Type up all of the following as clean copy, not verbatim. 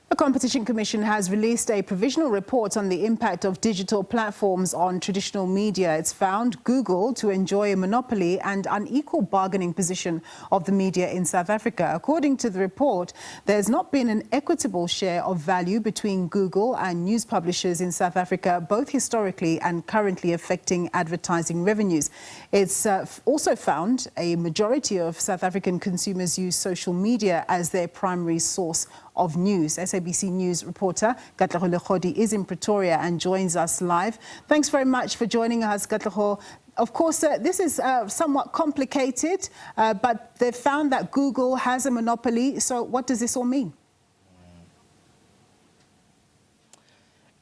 The Competition Commission has released a provisional report on the impact of digital platforms on traditional media. It's found Google to enjoy a monopoly and unequal bargaining position of the media in South Africa. According to the report, there's not been an equitable share of value between Google and news publishers in South Africa, both historically and currently, affecting advertising revenues. It's also found a majority of South African consumers use social media as their primary source of news. SABC News reporter Katlego Legodi is in Pretoria and joins us live. Thanks very much for joining us, Katlego. Of course, this is somewhat complicated, but they've found that Google has a monopoly. So what does this all mean?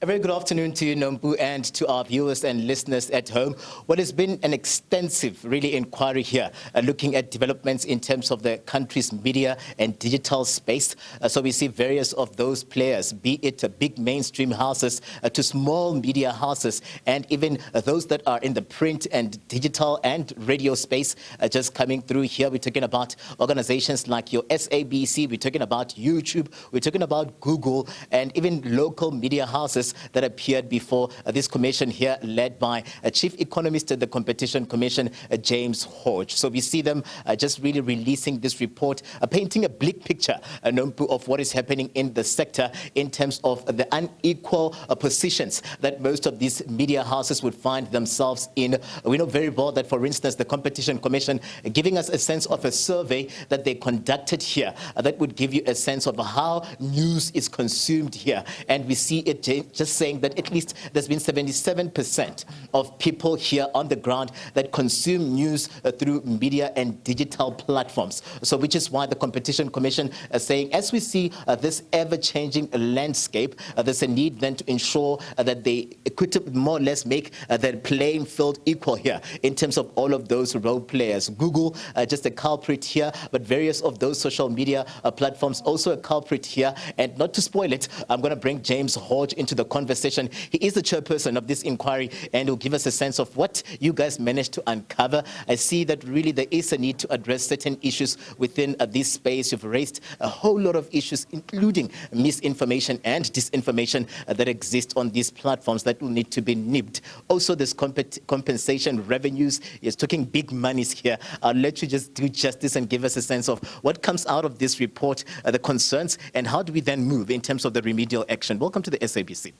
A very good afternoon to you, Nompu, and to our viewers and listeners at home. Well, it's been an extensive, really, inquiry here, looking at developments in terms of the country's media and digital space. So we see various of those players, be it big mainstream houses to small media houses, and even those that are in the print and digital and radio space just coming through here. We're talking about organizations like your SABC, we're talking about YouTube, we're talking about Google, and even local media houses that appeared before this commission here, led by Chief Economist at the Competition Commission, James Hodge. So we see them just really releasing this report, painting a bleak picture, Nompu, of what is happening in the sector in terms of the unequal positions that most of these media houses would find themselves in. We know very well that, for instance, the Competition Commission giving us a sense of a survey that they conducted here that would give you a sense of how news is consumed here. And we see it just saying that at least there's been 77% of people here on the ground that consume news through media and digital platforms. So which is why the Competition Commission is saying, as we see this ever-changing landscape, there's a need then to ensure that they could more or less make the playing field equal here in terms of all of those role players. Google, just a culprit here, but various of those social media platforms also a culprit here. And not to spoil it, I'm going to bring James Hodge into the conversation. He is the chairperson of this inquiry and will give us a sense of what you guys managed to uncover. I see that really there is a need to address certain issues within this space. You've raised a whole lot of issues, including misinformation and disinformation that exist on these platforms that will need to be nipped. Also, this compensation revenues is talking big monies here. I'll let you just do justice and give us a sense of what comes out of this report, the concerns, and how do we then move in terms of the remedial action. Welcome to the SABC.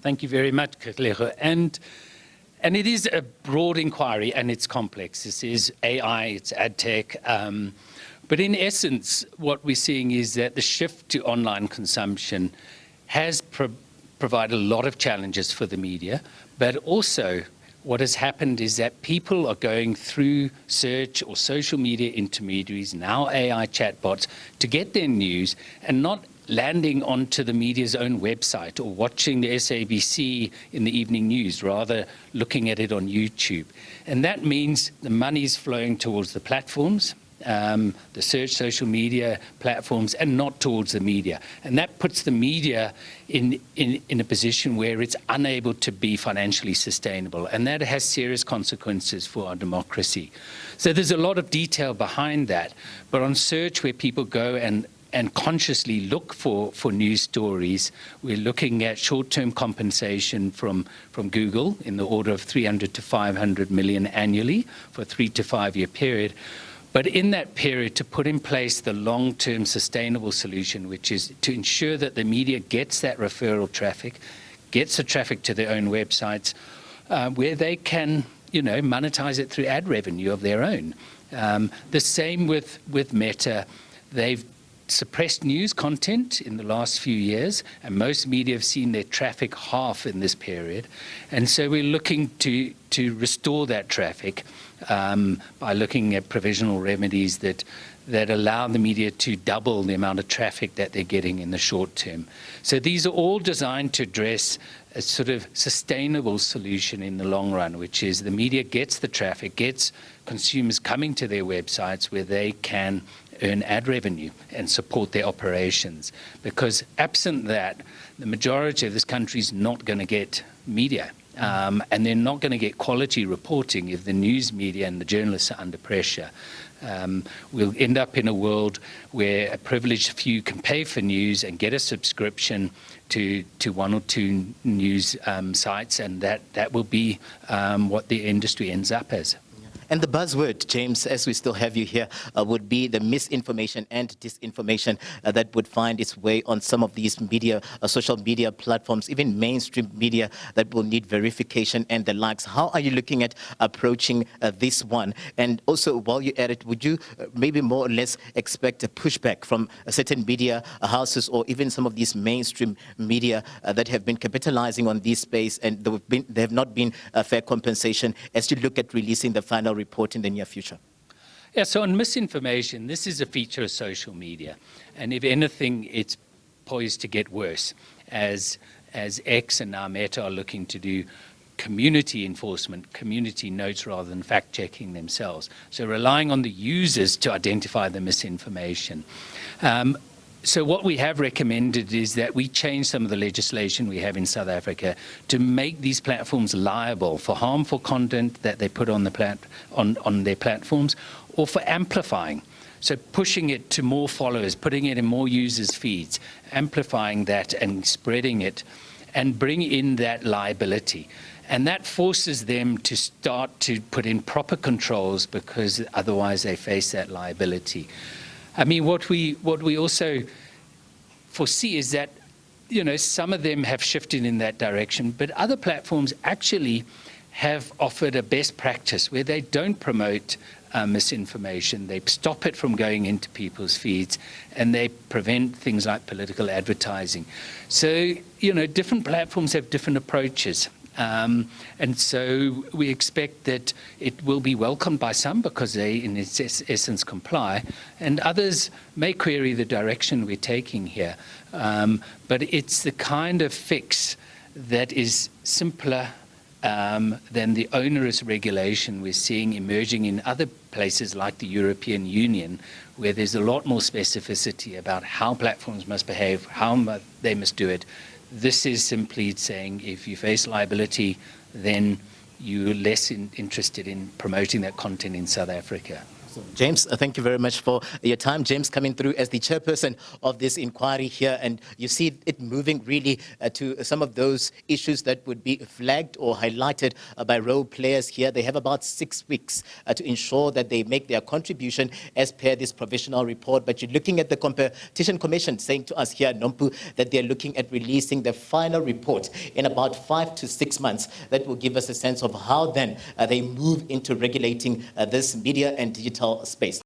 Thank you very much, Katlego. And it is a broad inquiry and it's complex. This is AI, it's ad tech. But in essence, what we're seeing is that the shift to online consumption has provided a lot of challenges for the media. But also what has happened is that people are going through search or social media intermediaries, now AI chatbots, to get their news and not landing onto the media's own website or watching the SABC in the evening news, rather looking at it on YouTube. And that means the money's flowing towards the platforms, the search social media platforms, and not towards the media. And that puts the media in a position where it's unable to be financially sustainable. And that has serious consequences for our democracy. So there's a lot of detail behind that. But on search, where people go and consciously look for news stories, we're looking at short-term compensation from Google in the order of 300 to 500 million annually for a 3 to 5 year period. But in that period, to put in place the long-term sustainable solution, which is to ensure that the media gets that referral traffic, gets the traffic to their own websites, where they can, monetize it through ad revenue of their own. The same with Meta. They've suppressed news content in the last few years, and most media have seen their traffic half in this period. And so we're looking to restore that traffic by looking at provisional remedies that allow the media to double the amount of traffic that they're getting in the short term. So these are all designed to address a sort of sustainable solution in the long run, which is the media gets the traffic, gets consumers coming to their websites where they can earn ad revenue and support their operations. Because absent that, the majority of this country is not going to get media. and they're not going to get quality reporting if the news media and the journalists are under pressure. We'll end up in a world where a privileged few can pay for news and get a subscription to one or two news sites, and that will be what the industry ends up as. And the buzzword, James, as we still have you here, would be the misinformation and disinformation that would find its way on some of these media, social media platforms, even mainstream media that will need verification and the likes. How are you looking at approaching this one? And also, while you're at it, would you maybe more or less expect a pushback from certain media houses or even some of these mainstream media that have been capitalizing on this space and there have not been a fair compensation as you look at releasing the final report in the near future? Yeah, so on misinformation, this is a feature of social media. And if anything, it's poised to get worse as X and now Meta are looking to do community enforcement, community notes rather than fact-checking themselves. So relying on the users to identify the misinformation. So what we have recommended is that we change some of the legislation we have in South Africa to make these platforms liable for harmful content that they put on on their platforms or for amplifying. So pushing it to more followers, putting it in more users' feeds, amplifying that and spreading it, and bring in that liability. And that forces them to start to put in proper controls because otherwise they face that liability. I mean, what we also foresee is that, you know, some of them have shifted in that direction, but other platforms actually have offered a best practice where they don't promote misinformation. They stop it from going into people's feeds, and they prevent things like political advertising. So, you know, different platforms have different approaches. And so we expect that it will be welcomed by some because they, in its essence, comply, and others may query the direction we're taking here. But it's the kind of fix that is simpler than the onerous regulation we're seeing emerging in other places like the European Union, where there's a lot more specificity about how platforms must behave, how they must do it. This is simply saying if you face liability, then you're less interested in promoting that content in South Africa. James, thank you very much for your time. James coming through as the chairperson of this inquiry here, and you see it moving really to some of those issues that would be flagged or highlighted by role players here. They have about 6 weeks to ensure that they make their contribution as per this provisional report. But you're looking at the Competition Commission saying to us here, Nompu, that they're looking at releasing the final report in about 5 to 6 months. That will give us a sense of how then they move into regulating this media and digital space.